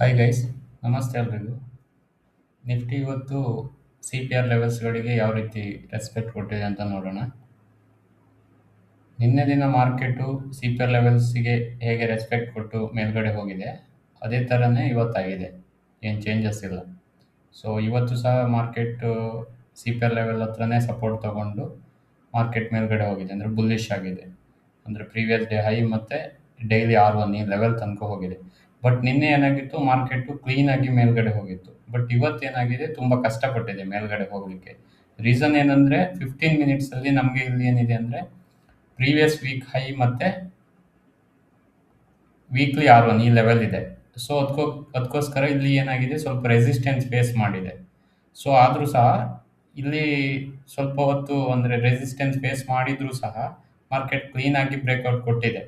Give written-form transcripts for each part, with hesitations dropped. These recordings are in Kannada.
ಹಾಯ್ ಗೈಸ್, ನಮಸ್ತೆ ಎಲ್ರಿಗೂ. ನಿಫ್ಟಿ ಇವತ್ತು CPR ಲೆವೆಲ್ಸ್ಗಳಿಗೆ ಯಾವ ರೀತಿ ರೆಸ್ಪೆಕ್ಟ್ ಕೊಟ್ಟಿದೆ ಅಂತ ನೋಡೋಣ. ನಿನ್ನೆ ದಿನ ಮಾರ್ಕೆಟು CPR ಲೆವೆಲ್ಸ್ಗೆ ಹೇಗೆ ರೆಸ್ಪೆಕ್ಟ್ ಕೊಟ್ಟು ಮೇಲ್ಗಡೆ ಹೋಗಿದೆ, ಅದೇ ಥರನೇ ಇವತ್ತಾಗಿದೆ. ಏನು ಚೇಂಜಸ್ ಇಲ್ಲ. ಸೊ ಇವತ್ತು ಸಹ ಮಾರ್ಕೆಟು CPR ಲೆವೆಲ್ ಹತ್ರನೇ ಸಪೋರ್ಟ್ ತಗೊಂಡು ಮಾರ್ಕೆಟ್ ಮೇಲ್ಗಡೆ ಹೋಗಿದೆ, ಅಂದರೆ ಬುಲ್ಲಿಶ್ ಆಗಿದೆ. ಅಂದರೆ ಪ್ರೀವಿಯಸ್ ಡೇ ಹೈ ಮತ್ತು ಡೈಲಿ R1 ಈ ಲೆವೆಲ್ ತನಕ ಹೋಗಿದೆ. ಬಟ್ ನಿನ್ನೆ ಏನಾಗಿತ್ತು, ಮಾರ್ಕೆಟು ಕ್ಲೀನಾಗಿ ಮೇಲ್ಗಡೆ ಹೋಗಿತ್ತು. ಬಟ್ ಇವತ್ತೇನಾಗಿದೆ, ತುಂಬ ಕಷ್ಟಪಟ್ಟಿದೆ ಮೇಲ್ಗಡೆ ಹೋಗಲಿಕ್ಕೆ. ರೀಸನ್ ಏನಂದರೆ 15 ಮಿನಿಟ್ಸಲ್ಲಿ ನಮಗೆ ಇಲ್ಲಿ ಏನಿದೆ ಅಂದರೆ ಪ್ರೀವಿಯಸ್ ವೀಕ್ ಹೈ ಮತ್ತು ವೀಕ್ಲಿ R1 ಈ ಲೆವೆಲ್ ಇದೆ. ಸೊ ಅದಕ್ಕೋಸ್ಕರ ಇಲ್ಲಿ ಏನಾಗಿದೆ, ಸ್ವಲ್ಪ ರೆಸಿಸ್ಟೆನ್ಸ್ ಫೇಸ್ ಮಾಡಿದೆ. ಸೊ ಆದರೂ ಸಹ ಇಲ್ಲಿ ಸ್ವಲ್ಪ ಹೊತ್ತು ಅಂದರೆ ರೆಸಿಸ್ಟೆನ್ಸ್ ಫೇಸ್ ಮಾಡಿದರೂ ಸಹ ಮಾರ್ಕೆಟ್ ಕ್ಲೀನಾಗಿ ಬ್ರೇಕ್ಔಟ್ ಕೊಟ್ಟಿದೆ.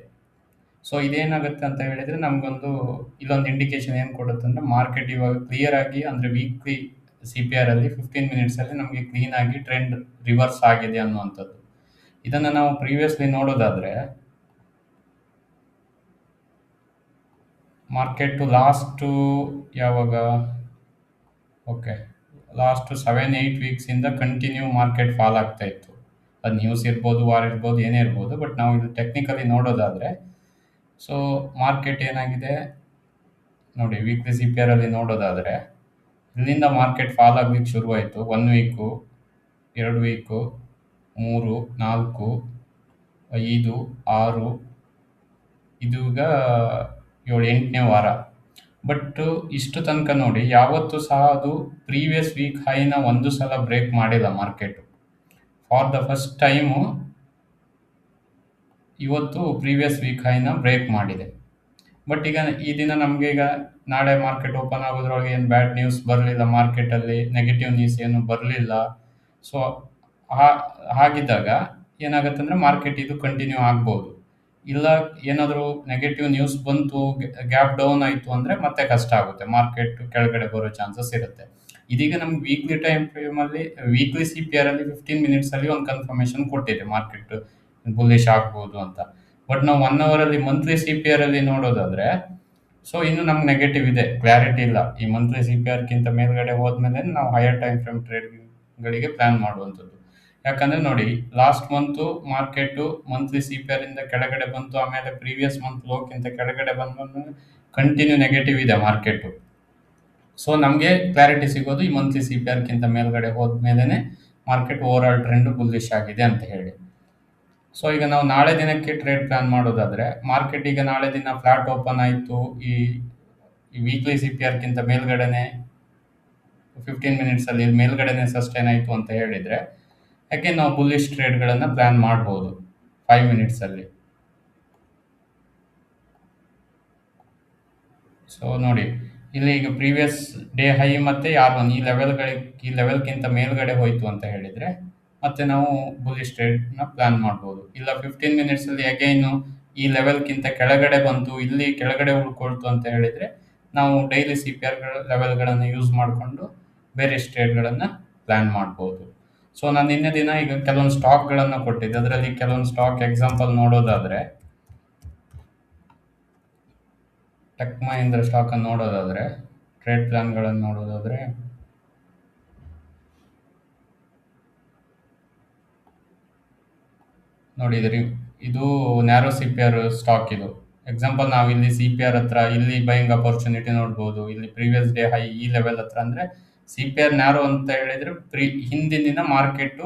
ಸೊ ಇದೇನಾಗುತ್ತೆ ಅಂತ ಹೇಳಿದರೆ, ನಮಗೊಂದು ಇಲ್ಲೊಂದು ಇಂಡಿಕೇಶನ್ ಏನು ಕೊಡುತ್ತೆ ಅಂದರೆ, ಮಾರ್ಕೆಟ್ ಇವಾಗ ಕ್ಲಿಯರ್ ಆಗಿ ಅಂದರೆ ವೀಕ್ಲಿ CPR ಅಲ್ಲಿ 15 ಮಿನಿಟ್ಸಲ್ಲಿ ನಮಗೆ ಕ್ಲೀನಾಗಿ ಟ್ರೆಂಡ್ ರಿವರ್ಸ್ ಆಗಿದೆ ಅನ್ನುವಂಥದ್ದು. ಇದನ್ನು ನಾವು ಪ್ರೀವಿಯಸ್ಲಿ ನೋಡೋದಾದರೆ, ಮಾರ್ಕೆಟು ಯಾವಾಗ ಓಕೆ ಲಾಸ್ಟು 7-8 ವೀಕ್ಸಿಂದ ಕಂಟಿನ್ಯೂ ಮಾರ್ಕೆಟ್ ಫಾಲ್ ಆಗ್ತಾ ಇತ್ತು. ಅದು ನ್ಯೂಸ್ ಇರ್ಬೋದು, ವಾರ್ ಇರ್ಬೋದು, ಏನೇ ಇರ್ಬೋದು. ಬಟ್ ನಾವು ಇದು ಟೆಕ್ನಿಕಲಿ ನೋಡೋದಾದರೆ, ಸೊ ಮಾರ್ಕೆಟ್ ಏನಾಗಿದೆ ನೋಡಿ, ವೀಕ್ಲಿ CPR ಅಲ್ಲಿ ನೋಡೋದಾದರೆ ಇಲ್ಲಿಂದ ಮಾರ್ಕೆಟ್ ಫಾಲ್ ಆಗ್ಲಿಕ್ಕೆ ಶುರುವಾಯಿತು. 1 ವೀಕು, 2 ವೀಕು, 3, 4, 5, 6, ಇದು ಈಗ 7-8ನೇ ವಾರ. ಬಟ್ ಇಷ್ಟು ತನಕ ನೋಡಿ, ಯಾವತ್ತೂ ಸಹ ಅದು ಪ್ರೀವಿಯಸ್ ವೀಕ್ ಹೈನ ಒಂದು ಸಲ ಬ್ರೇಕ್ ಮಾಡಿಲ್ಲ market. For the first time ಇವತ್ತು ಪ್ರೀವಿಯಸ್ ವೀಕ್ ಹೈನ ಬ್ರೇಕ್ ಮಾಡಿದೆ. ಬಟ್ ಈಗ ಈ ದಿನ ನಮಗೆ ಈಗ ನಾಳೆ ಮಾರ್ಕೆಟ್ ಓಪನ್ ಆಗೋದ್ರೊಳಗೆ ಏನು ಬ್ಯಾಡ್ ನ್ಯೂಸ್ ಬರಲಿಲ್ಲ, ಮಾರ್ಕೆಟಲ್ಲಿ ನೆಗೆಟಿವ್ ನ್ಯೂಸ್ ಏನು ಬರಲಿಲ್ಲ. ಸೊ ಹಾಗಿದ್ದಾಗ ಏನಾಗುತ್ತೆ ಅಂದರೆ, ಮಾರ್ಕೆಟ್ ಇದು ಕಂಟಿನ್ಯೂ ಆಗ್ಬೋದು. ಇಲ್ಲ ಏನಾದರೂ ನೆಗೆಟಿವ್ ನ್ಯೂಸ್ ಬಂತು, ಗ್ಯಾಪ್ ಡೌನ್ ಆಯಿತು ಅಂದರೆ ಮತ್ತೆ ಕಷ್ಟ ಆಗುತ್ತೆ, ಮಾರ್ಕೆಟ್ ಕೆಳಗಡೆ ಬರೋ ಚಾನ್ಸಸ್ ಇರುತ್ತೆ. ಇದೀಗ ನಮ್ಗೆ ವೀಕ್ಲಿ ಟೈಮ್ ಫ್ರೇಮಲ್ಲಿ, ವೀಕ್ಲಿ CPR ಅಲ್ಲಿ 15 ಮಿನಿಟ್ಸಲ್ಲಿ ಒಂದು ಕನ್ಫರ್ಮೇಷನ್ ಕೊಟ್ಟಿದೆ ಮಾರ್ಕೆಟ್ ಬುಲ್ಲಿಶ್ ಆಗ್ಬೋದು ಅಂತ. ಬಟ್ ನಾವು 1 ಅವರಲ್ಲಿ ಮಂತ್ಲಿ CPR ಅಲ್ಲಿ ನೋಡೋದಾದರೆ, ಸೊ ಇನ್ನು ನಮ್ಗೆ ನೆಗೆಟಿವ್ ಇದೆ, ಕ್ಲಾರಿಟಿ ಇಲ್ಲ. ಈ ಮಂತ್ಲಿ CPRಕ್ಕಿಂತ ಮೇಲ್ಗಡೆ ಹೋದ್ಮೇಲೆ ನಾವು ಹೈಯರ್ ಟೈಮ್ ಫ್ರೇಮ್ ಟ್ರೇಡ್ಗಳಿಗೆ ಪ್ಲ್ಯಾನ್ ಮಾಡುವಂಥದ್ದು. ಯಾಕಂದರೆ ನೋಡಿ, last month market monthly CPR ಇಂದ ಕೆಳಗಡೆ ಬಂತು, ಆಮೇಲೆ ಪ್ರೀವಿಯಸ್ ಮಂತ್ ಲೋಕ್ಕಿಂತ ಕೆಳಗಡೆ ಬಂದು ಕಂಟಿನ್ಯೂ ನೆಗೆಟಿವ್ ಇದೆ ಮಾರ್ಕೆಟು. ಸೊ ನಮಗೆ ಕ್ಲಾರಿಟಿ ಸಿಗೋದು ಈ ಮಂತ್ಲಿ CPRಕ್ಕಿಂತ ಮೇಲ್ಗಡೆ ಹೋದ್ಮೇಲೆ market over all trend bullish ಆಗಿದೆ ಅಂತ ಹೇಳಿ. ಸೊ ಈಗ ನಾವು ನಾಳೆ ದಿನಕ್ಕೆ ಟ್ರೇಡ್ ಪ್ಲಾನ್ ಮಾಡೋದಾದರೆ, ಮಾರ್ಕೆಟ್ ಈಗ ನಾಳೆ ದಿನ ಫ್ಲಾಟ್ ಓಪನ್ ಆಯಿತು, ಈ ವೀಕ್ಲಿ CPRಕ್ಕಿಂತ ಮೇಲ್ಗಡೆನೆ 15 ಮಿನಿಟ್ಸಲ್ಲಿ ಮೇಲ್ಗಡೆನೆ ಸಸ್ಟೈನ್ ಆಯಿತು ಅಂತ ಹೇಳಿದರೆ, ಯಾಕೆ ನಾವು ಬುಲ್ಲಿಶ್ ಟ್ರೇಡ್ಗಳನ್ನು ಪ್ಲಾನ್ ಮಾಡ್ಬೋದು 5 ಮಿನಿಟ್ಸಲ್ಲಿ. ಸೊ ನೋಡಿ, ಇಲ್ಲಿ ಈಗ ಪ್ರೀವಿಯಸ್ ಡೇ ಹೈ ಮತ್ತು R1 ಈ ಲೆವೆಲ್ಗಿಂತ ಮೇಲ್ಗಡೆ ಹೋಯಿತು ಅಂತ ಹೇಳಿದರೆ ಮತ್ತೆ ನಾವು ಬುಲ್ಲಿಶ್ ಟ್ರೇಡ್ನ ಪ್ಲಾನ್ ಮಾಡ್ಬೋದು. ಇಲ್ಲ 15 ಮಿನಿಟ್ಸಲ್ಲಿ ಅಗೈನು ಈ ಲೆವೆಲ್ಗಿಂತ ಕೆಳಗಡೆ ಬಂತು, ಇಲ್ಲಿ ಕೆಳಗಡೆ ಉಳ್ಕೊಳ್ತು ಅಂತ ಹೇಳಿದರೆ, ನಾವು ಡೈಲಿ CPR ಲೆವೆಲ್ಗಳನ್ನು ಯೂಸ್ ಮಾಡಿಕೊಂಡು ಬೇರೆ ಟ್ರೇಡ್ಗಳನ್ನು ಪ್ಲಾನ್ ಮಾಡ್ಬೋದು. ಸೊ ನಾನು ನಿನ್ನೆ ದಿನ ಈಗ ಕೆಲವೊಂದು ಸ್ಟಾಕ್ಗಳನ್ನು ಕೊಟ್ಟಿದ್ದೆ. ಅದರಲ್ಲಿ ಕೆಲವೊಂದು ಸ್ಟಾಕ್ ಎಕ್ಸಾಂಪಲ್ ನೋಡೋದಾದರೆ, ಟೆಕ್ ಮಹೀಂದ್ರ ಸ್ಟಾಕನ್ನು ನೋಡೋದಾದರೆ, ಟ್ರೇಡ್ ಪ್ಲಾನ್ಗಳನ್ನು ನೋಡೋದಾದರೆ, ನೋಡಿದ್ರಿ, ಇದು ನ್ಯಾರೋ CPR ಸ್ಟಾಕ್. ಇದು ಎಕ್ಸಾಂಪಲ್ ನಾವು ಇಲ್ಲಿ CPR ಹತ್ರ ಇಲ್ಲಿ ಬೈಯಿಂಗ್ ಅಪರ್ಚುನಿಟಿ ನೋಡ್ಬೋದು. ಇಲ್ಲಿ ಪ್ರೀವಿಯಸ್ ಡೇ ಹೈ ಈ ಲೆವೆಲ್ ಹತ್ರ, ಅಂದರೆ CPR ನ್ಯಾರೋ ಅಂತ ಹೇಳಿದರೆ ಹಿಂದಿನ ದಿನ ಮಾರ್ಕೆಟು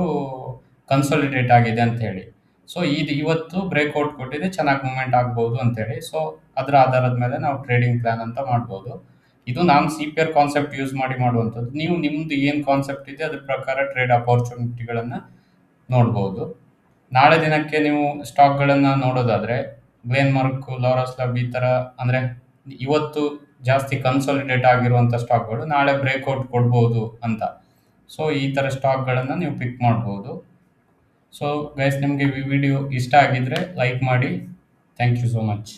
ಕನ್ಸಾಲಿಡೇಟ್ ಆಗಿದೆ ಅಂತ ಹೇಳಿ. ಸೊ ಇವತ್ತು ಬ್ರೇಕ್ಔಟ್ ಕೊಟ್ಟಿದೆ, ಚೆನ್ನಾಗಿ ಮೂವ್ಮೆಂಟ್ ಆಗ್ಬೋದು ಅಂತೇಳಿ. ಸೊ ಅದರ ಆಧಾರದ ಮೇಲೆ ನಾವು ಟ್ರೇಡಿಂಗ್ ಪ್ಲಾನ್ ಅಂತ ಮಾಡ್ಬೋದು. ಇದು ನಾನು CPR ಕಾನ್ಸೆಪ್ಟ್ ಯೂಸ್ ಮಾಡಿ ಮಾಡುವಂಥದ್ದು. ನೀವು ನಿಮ್ಮದು ಏನು ಕಾನ್ಸೆಪ್ಟ್ ಇದೆ ಅದ್ರ ಪ್ರಕಾರ ಟ್ರೇಡ್ ಅಪರ್ಚುನಿಟಿಗಳನ್ನು ನೋಡ್ಬೋದು. ನಾಳೆ ದಿನಕ್ಕೆ ನೀವು ಸ್ಟಾಕ್ಗಳನ್ನು ನೋಡೋದಾದರೆ, ಗ್ಲೇನ್ಮಾರ್ಕ್, ಲಾರಸ್ ಲ್ಯಾಬ್ ಈ ಥರ, ಅಂದರೆ ಇವತ್ತು ಜಾಸ್ತಿ ಕನ್ಸಾಲಿಡೇಟ್ ಆಗಿರುವಂಥ ಸ್ಟಾಕ್ಗಳು ನಾಳೆ ಬ್ರೇಕ್ಔಟ್ ಕೊಡ್ಬೋದು ಅಂತ. ಸೊ ಈ ಥರ ಸ್ಟಾಕ್ಗಳನ್ನು ನೀವು ಪಿಕ್ ಮಾಡ್ಬೋದು. ಸೊ ಗೈಸ್, ನಿಮಗೆ ಈ ವಿಡಿಯೋ ಇಷ್ಟ ಆಗಿದ್ದರೆ ಲೈಕ್ ಮಾಡಿ. Thank you so much.